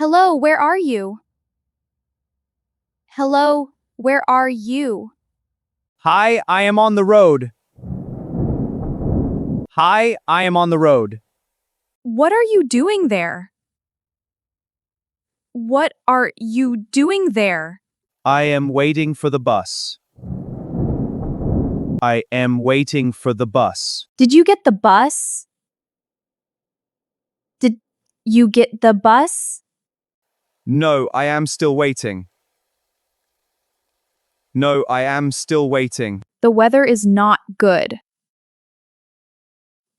Hello, where are you? Hello, where are you? Hi, I am on the road. Hi, I am on the road. What are you doing there? What are you doing there? I am waiting for the bus. I am waiting for the bus. Did you get the bus? Did you get the bus? No, I am still waiting. No, I am still waiting. The weather is not good.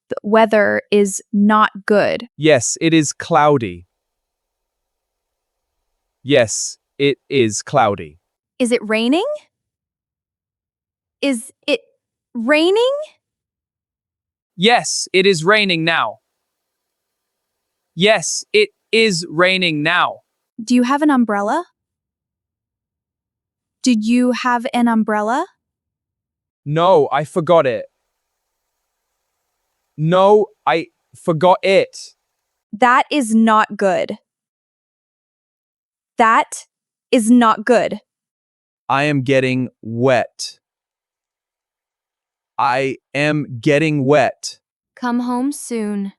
The weather is not good. Yes, it is cloudy. Yes, it is cloudy. Is it raining? Is it raining? Yes, it is raining now. Yes, it is raining now. Do you have an umbrella? Did you have an umbrella? No, I forgot it. No, I forgot it. That is not good. That is not good. I am getting wet. I am getting wet. Come home soon.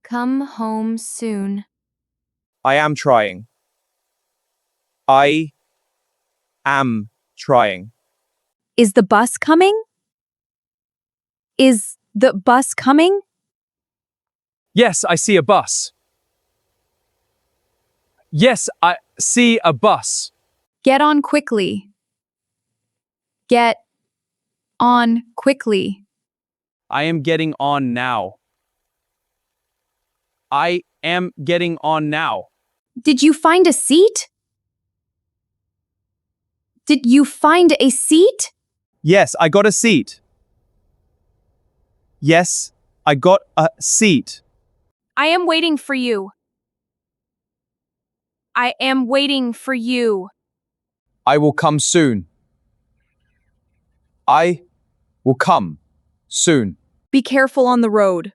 Come home soon. I am trying. I am trying. Is the bus coming? Is the bus coming? Yes, I see a bus. Yes, I see a bus. Get on quickly. Get on quickly. I am getting on now. I am getting on now. Did you find a seat? Did you find a seat? Yes, I got a seat. Yes, I got a seat. I am waiting for you. I am waiting for you. I will come soon. I will come soon. Be careful on the road.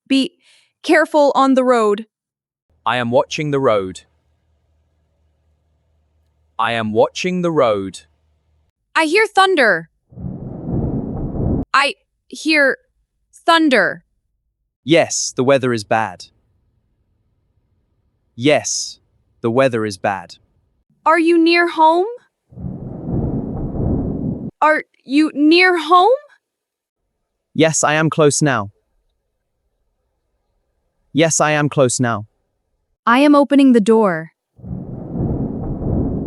Be careful on the road. I am watching the road. I am watching the road. I hear thunder. I hear thunder. Yes, the weather is bad. Yes, the weather is bad. Are you near home? Are you near home? Yes, I am close now. Yes, I am close now. I am opening the door.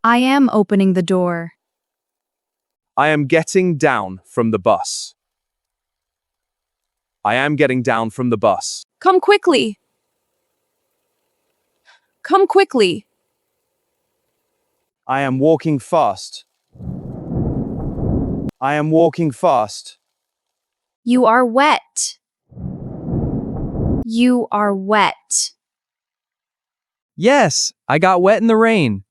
I am opening the door. I am getting down from the bus. I am getting down from the bus. Come quickly. Come quickly. I am walking fast. I am walking fast. You are wet. You are wet. Yes, I got wet in the rain.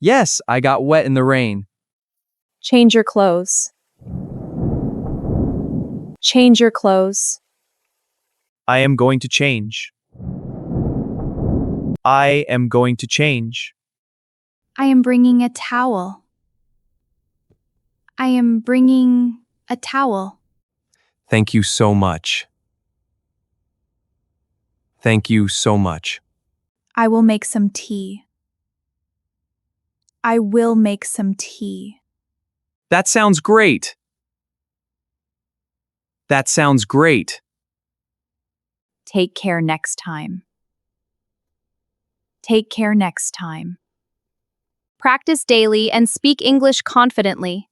Yes, I got wet in the rain. Change your clothes. Change your clothes. I am going to change. I am going to change. I am bringing a towel. I am bringing a towel. Thank you so much. Thank you so much. I will make some tea. I will make some tea. That sounds great. That sounds great. Take care next time. Take care next time. Practice daily and speak English confidently.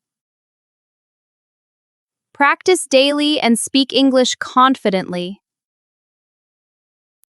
Practice daily and speak English confidently.